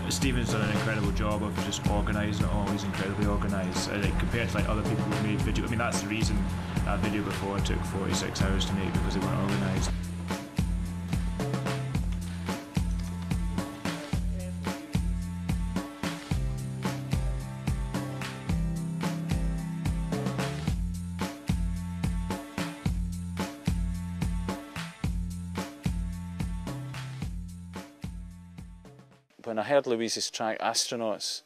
Stephen's done an incredible job of just organising it all. He's incredibly organised. Like, compared to like other people who made video, I mean that's the reason that video before took 46 hours to make, because they weren't organised. When I heard Louise's track Astronauts,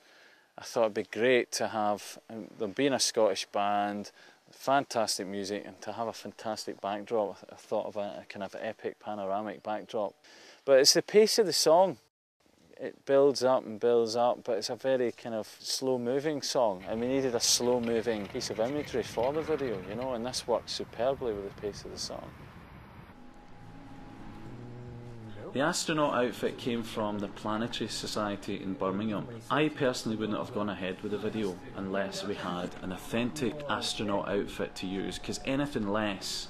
I thought it'd be great to have them being a Scottish band, fantastic music, and to have a fantastic backdrop. I thought of a kind of epic panoramic backdrop. But it's the pace of the song. It builds up and builds up, but it's a very kind of slow-moving song, and we needed a slow-moving piece of imagery for the video, you know, and this worked superbly with the pace of the song. The astronaut outfit came from the Planetary Society in Birmingham. I personally wouldn't have gone ahead with the video unless we had an authentic astronaut outfit to use, because anything less,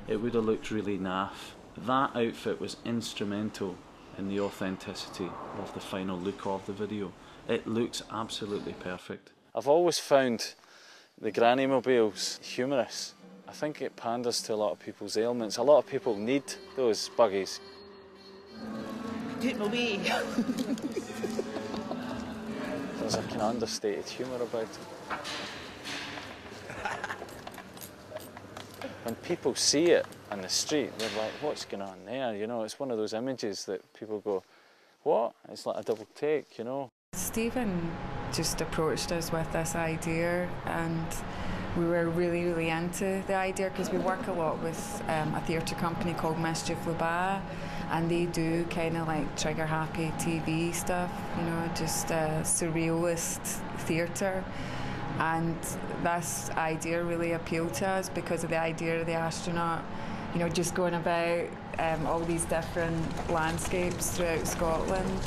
it would have looked really naff. That outfit was instrumental in the authenticity of the final look of the video. It looks absolutely perfect. I've always found the granny mobiles humorous. I think it panders to a lot of people's ailments. A lot of people need those buggies. Do it away. There's a kind of understated humour about it. When people see it on the street, they're like, what's going on there? You know, it's one of those images that people go, what? It's like a double take, you know. Stephen just approached us with this idea, and we were really, really into the idea because we work a lot with a theatre company called Mischief Labat, and they do kind of like trigger-happy TV stuff, you know, just surrealist theatre. And this idea really appealed to us because of the idea of the astronaut, you know, just going about all these different landscapes throughout Scotland.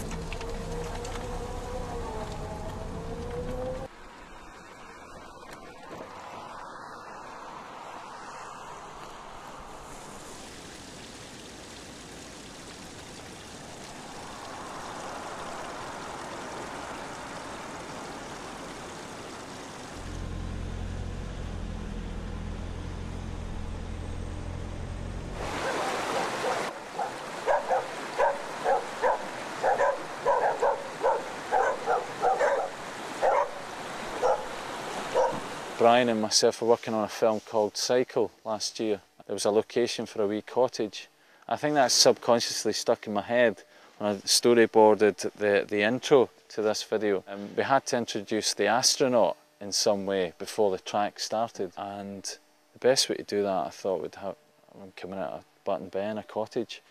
Brian and myself were working on a film called Cycle last year. There was a location for a wee cottage. I think that's subconsciously stuck in my head when I storyboarded the intro to this video. We had to introduce the astronaut in some way before the track started, and the best way to do that I thought would have him coming out of Button Bay in a cottage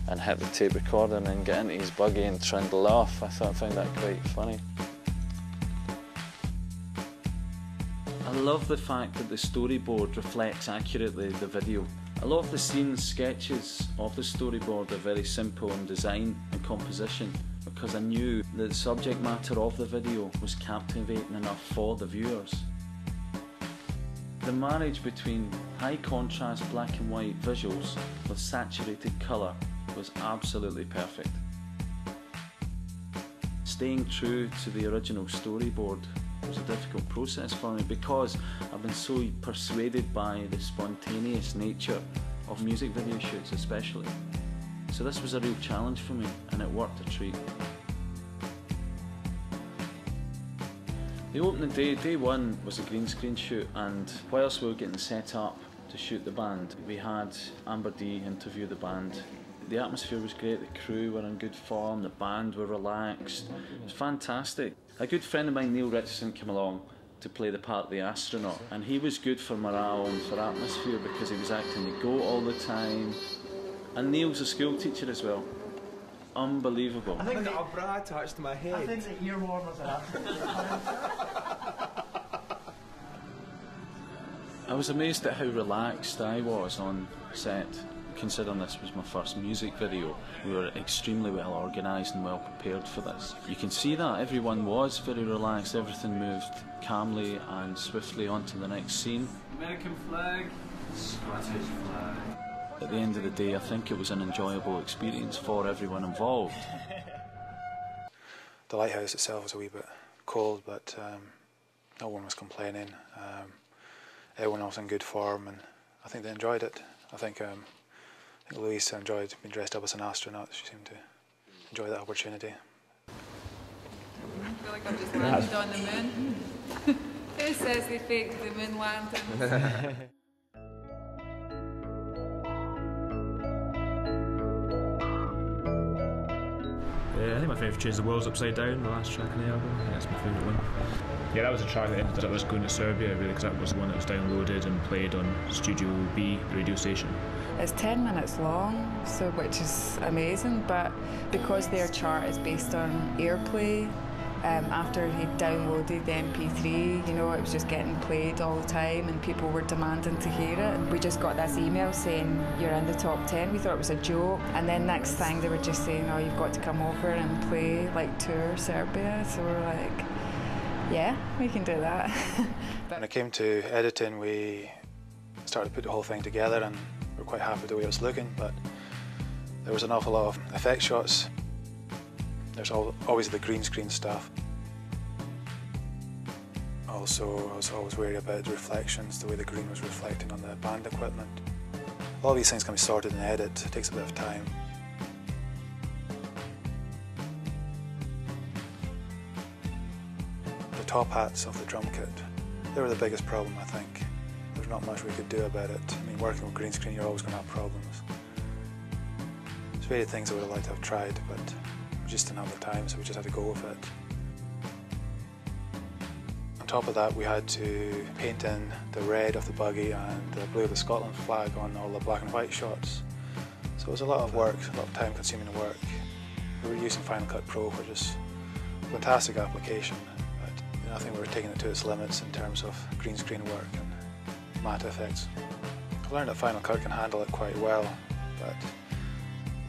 and hit the tape recorder and then get into his buggy and trundle off. I found that quite funny. I love the fact that the storyboard reflects accurately the video. A lot of the scenes, sketches of the storyboard are very simple in design and composition, because I knew that the subject matter of the video was captivating enough for the viewers. The marriage between high contrast black and white visuals with saturated colour was absolutely perfect. Staying true to the original storyboard was a difficult process for me because I've been so persuaded by the spontaneous nature of music video shoots especially. So this was a real challenge for me, and it worked a treat. The opening day one was a green screen shoot, and whilst we were getting set up to shoot the band, we had Amber D interview the band. The atmosphere was great, the crew were in good form, the band were relaxed. It was fantastic. A good friend of mine, Neil Richardson, came along to play the part of the astronaut, and he was good for morale and for atmosphere because he was acting the goat all the time. And Neil's a school teacher as well. Unbelievable. I think that a bra attached to my head. I think the ear warmers are absolutely I was amazed at how relaxed I was on set. Considering this was my first music video, we were extremely well organised and well prepared for this. You can see that everyone was very relaxed, everything moved calmly and swiftly on to the next scene. American flag, Scottish flag. At the end of the day, I think it was an enjoyable experience for everyone involved. The lighthouse itself was a wee bit cold, but no one was complaining. Everyone was in good form, and I think they enjoyed it. I think Louise enjoyed being dressed up as an astronaut. She seemed to enjoy that opportunity. I feel like I've just landed on the moon. Who says they faked the moon landings? I think my favourite tune is The World's Upside Down, the last track on the album. I think that's my favourite one. Yeah, that was a track that ended up us going to Serbia, really, because that was the one that was downloaded and played on Studio B, the radio station. It's 10 minutes long, which is amazing, but because their chart is based on airplay, after he downloaded the MP3, you know, it was just getting played all the time and people were demanding to hear it. And we just got this email saying, you're in the top 10. We thought it was a joke. And then next thing they were just saying, oh, you've got to come over and play, like, tour Serbia. So we're like, yeah, we can do that. When it came to editing, we started to put the whole thing together and we were quite happy with the way it was looking, but there was an awful lot of effect shots. There's always the green screen stuff. Also, I was always worried about the reflections, the way the green was reflecting on the band equipment. All these things can be sorted in edit. It takes a bit of time. The top hats of the drum kit, they were the biggest problem, I think. There's not much we could do about it. I mean, working with green screen, you're always going to have problems. There's various things I would have liked to have tried, but we just didn't have the time, so we just had to go with it. On top of that, we had to paint in the red of the buggy and the blue of the Scotland flag on all the black and white shots. So it was a lot of work, a lot of time-consuming work. We were using Final Cut Pro, which is a fantastic application, but I think we were taking it to its limits in terms of green screen work and matte effects. I've learned that Final Cut can handle it quite well, but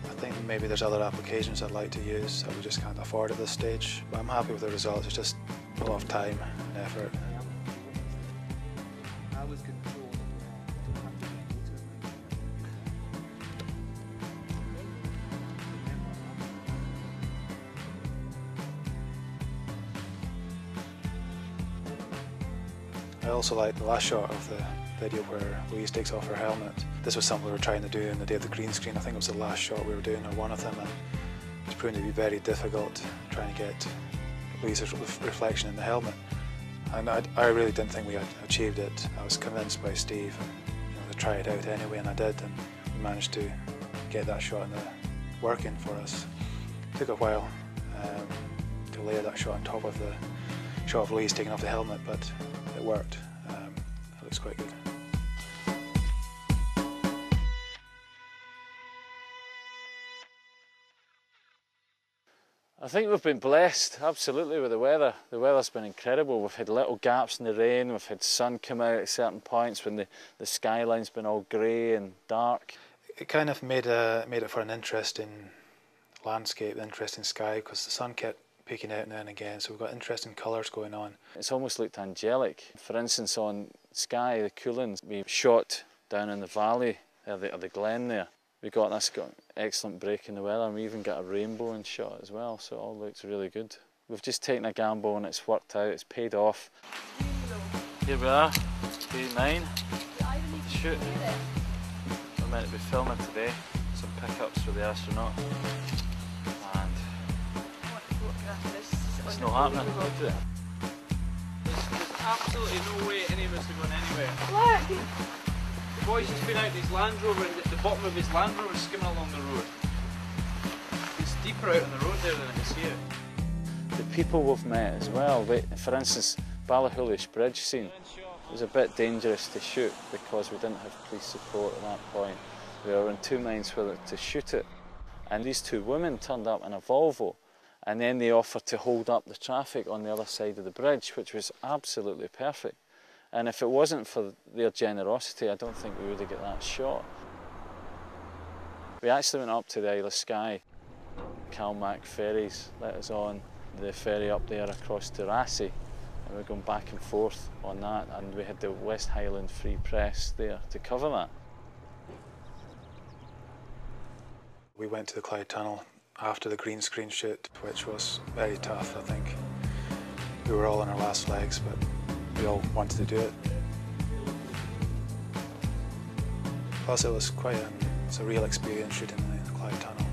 I think maybe there's other applications I'd like to use that we just can't afford at this stage. But I'm happy with the results. It's just a lot of time and effort. I also like the last shot of the video where Louise takes off her helmet. This was something we were trying to do on the day of the green screen. I think it was the last shot we were doing, or one of them, and it's proven to be very difficult trying to get Louise's reflection in the helmet. And I really didn't think we had achieved it. I was convinced by Steve to try it out anyway, and I did, and we managed to get that shot working for us. It took a while to layer that shot on top of the shot of Louise taking off the helmet, but it worked. It looks quite good. I think we've been blessed, absolutely, with the weather. The weather's been incredible. We've had little gaps in the rain, we've had sun come out at certain points when the skyline's been all grey and dark. It kind of made it for an interesting landscape, interesting sky, because the sun kept peeking out now and again, so we've got interesting colours going on. It's almost looked angelic. For instance, on Skye, the Coolins, we shot down in the valley, or the glen there. We got this excellent break in the weather, and we even got a rainbow in shot as well, so it all looks really good. We've just taken a gamble and it's worked out, it's paid off. Here we are, day 9, shoot. We're meant to be filming today, some pickups for the astronaut, and it's not happening. There's absolutely no way any of us are going anywhere. Look! The boy's just been out in his Land Rover, and the bottom of his Land Rover is skimming along the road. It's deeper out on the road there than it is here. The people we've met as well, for instance, Ballachulish bridge scene, it was a bit dangerous to shoot because we didn't have police support at that point. We were in two minds whether to shoot it. And these two women turned up in a Volvo, and then they offered to hold up the traffic on the other side of the bridge, which was absolutely perfect. And if it wasn't for their generosity, I don't think we would have got that shot. We actually went up to the Isle of Skye. Calmac ferries let us on the ferry up there across to Rassie, and we're going back and forth on that, and we had the West Highland Free Press there to cover that. We went to the Clyde Tunnel after the green screen shoot, which was very tough. I think we were all on our last legs, but we all wanted to do it. Plus, it was it's a real experience shooting in the Clyde Tunnel.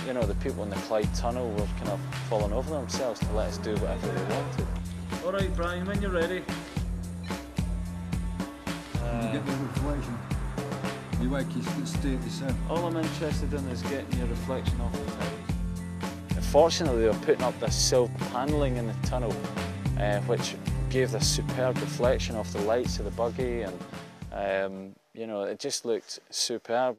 You know, the people in the Clyde Tunnel were kind of falling over themselves to let us do whatever they wanted. All right, Brian, when you're ready. You get the reflection. You wake you stay at the sun. All I'm interested in is getting your reflection off the tower. Fortunately, they were putting up this silver panelling in the tunnel, which gave this superb reflection off the lights of the buggy, and you know, it just looked superb.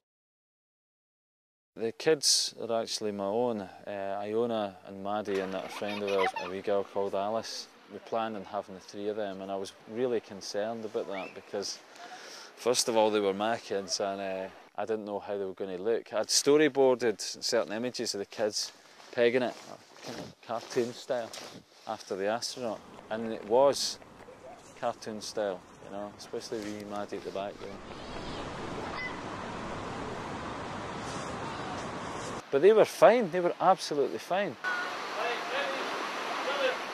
The kids are actually my own, Iona and Maddie, and a friend of ours, a wee girl called Alice. We planned on having the three of them, and I was really concerned about that because, first of all, they were my kids, and I didn't know how they were going to look. I'd storyboarded certain images of the kids pegging it, kind of cartoon style, after the astronaut, and it was cartoon style, you know, especially wee Maddie at the back there. But they were fine, they were absolutely fine.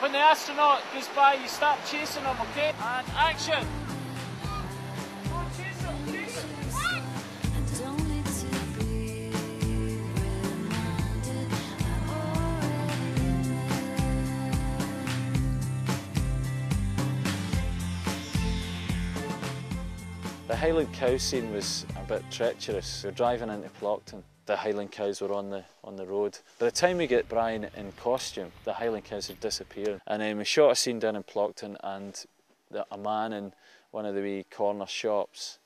When the astronaut goes by, you start chasing him, okay? And action! Go chase him, chase him! The Highland cow scene was a bit treacherous. We were driving into Plockton. The Highland cows were on the road. By the time we get Brian in costume, the Highland cows had disappeared. And then we shot a scene down in Plockton, and a man in one of the wee corner shops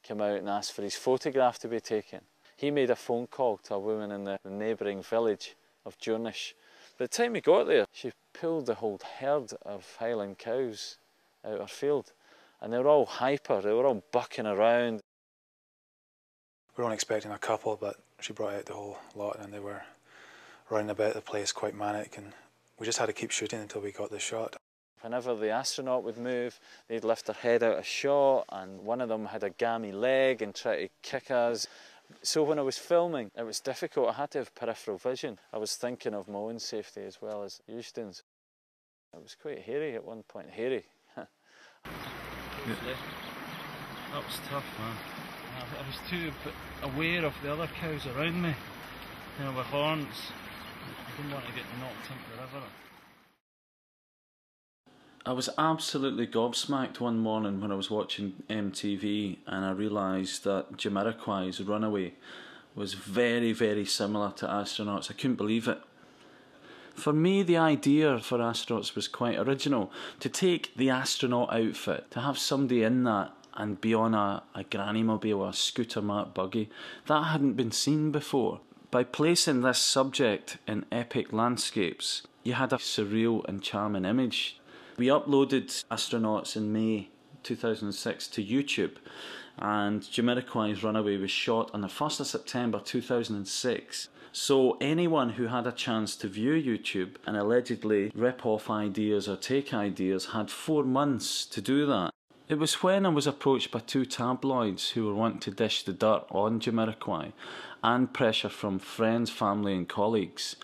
came out and asked for his photograph to be taken. He made a phone call to a woman in the neighbouring village of Jurnish. By the time we got there, she pulled the whole herd of Highland cows out her field. And they were all hyper, they were all bucking around. We were only expecting a couple, but she brought out the whole lot, and they were running about the place quite manic, and we just had to keep shooting until we got the shot. Whenever the astronaut would move, they'd lift their head out of shot, and one of them had a gammy leg and tried to kick us. So when I was filming, it was difficult. I had to have peripheral vision. I was thinking of my own safety as well as Houston's. It was quite hairy at one point, hairy. Yeah. That was tough, man. I was too aware of the other cows around me, you know, with horns. I didn't want to get knocked into the river. I was absolutely gobsmacked one morning when I was watching MTV, and I realised that Jamiroquai's Runaway was very, very similar to astronauts. I couldn't believe it. For me, the idea for astronauts was quite original. To take the astronaut outfit, to have somebody in that and be on a granny mobile or a scooter mat buggy, that hadn't been seen before. By placing this subject in epic landscapes, you had a surreal and charming image. We uploaded Astronauts in May 2006 to YouTube, and Jamiroquai's Runaway was shot on the 1st of September 2006. So anyone who had a chance to view YouTube and allegedly rip off ideas or take ideas had 4 months to do that. It was when I was approached by 2 tabloids who were wanting to dish the dirt on Jamiroquai, and pressure from friends, family and colleagues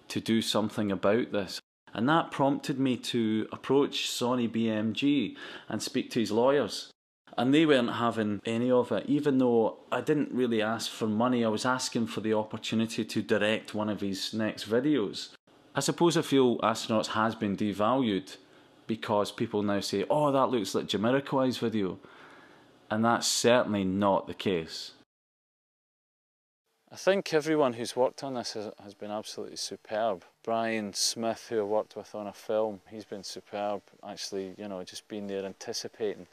to do something about this. And that prompted me to approach Sony BMG and speak to his lawyers. And they weren't having any of it. Even though I didn't really ask for money, I was asking for the opportunity to direct one of his next videos. I suppose I feel Astronauts has been devalued because people now say, oh, that looks like Jamiroquai's video. And that's certainly not the case. I think everyone who's worked on this has been absolutely superb. Brian Smith, who I worked with on a film, he's been superb. Actually, you know, just being there anticipating,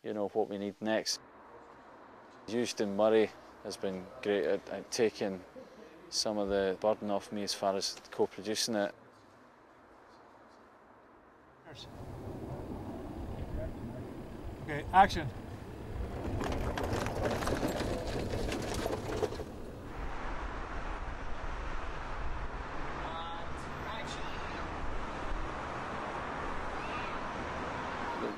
you know, what we need next. Houston Murray has been great at taking some of the burden off me as far as co-producing it. Okay, action.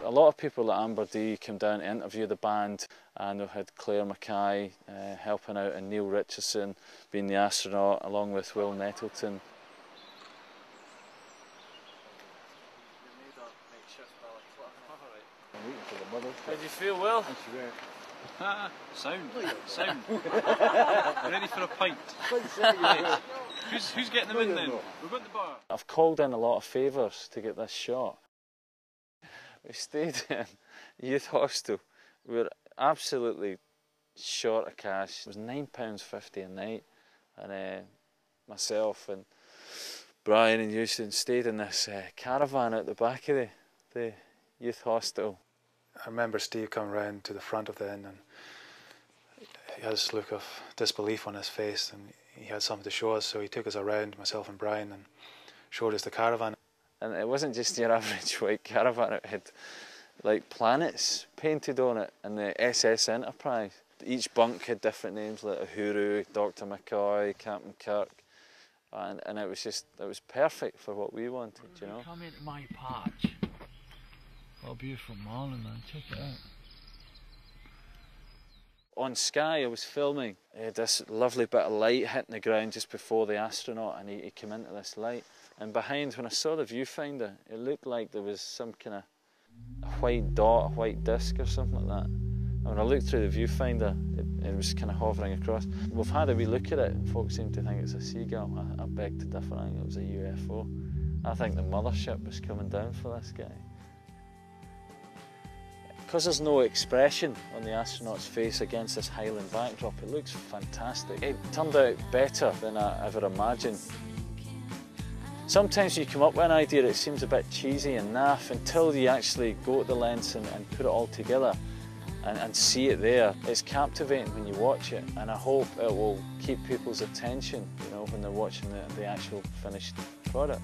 A lot of people at Amberdee came down to interview the band, and we had Claire Mackay helping out, and Neil Richardson being the astronaut, along with Will Nettleton. How do you feel, Will? Sound. Sound. Ready for a pint? Who's getting them in then? We've got the bar. I've called in a lot of favours to get this shot. We stayed in youth hostel. We were absolutely short of cash. It was £9.50 a night, and myself and Brian and Houston stayed in this caravan at the back of the youth hostel. I remember Steve coming round to the front of the inn, and he had this look of disbelief on his face, and he had something to show us, so he took us around, myself and Brian, and showed us the caravan. And it wasn't just your average white caravan, it had like planets painted on it, and the SS Enterprise. Each bunk had different names, like Uhuru, Dr. McCoy, Captain Kirk, and it was perfect for what we wanted, you know. Come into my patch. What a beautiful morning, man, check it out. On Sky I was filming, this lovely bit of light hitting the ground just before the astronaut, and he came into this light. And behind, when I saw the viewfinder, it looked like there was some kind of a white dot, a white disc or something like that. And when I looked through the viewfinder, it was kind of hovering across. We've had a wee look at it, and folks seem to think it's a seagull. I beg to differ, I think it was a UFO. I think the mothership was coming down for this guy. Because there's no expression on the astronaut's face against this highland backdrop, it looks fantastic. It turned out better than I ever imagined. Sometimes you come up with an idea that seems a bit cheesy and naff until you actually go to the lens and put it all together and see it there. It's captivating when you watch it, and I hope it will keep people's attention, you know, when they're watching the actual finished product.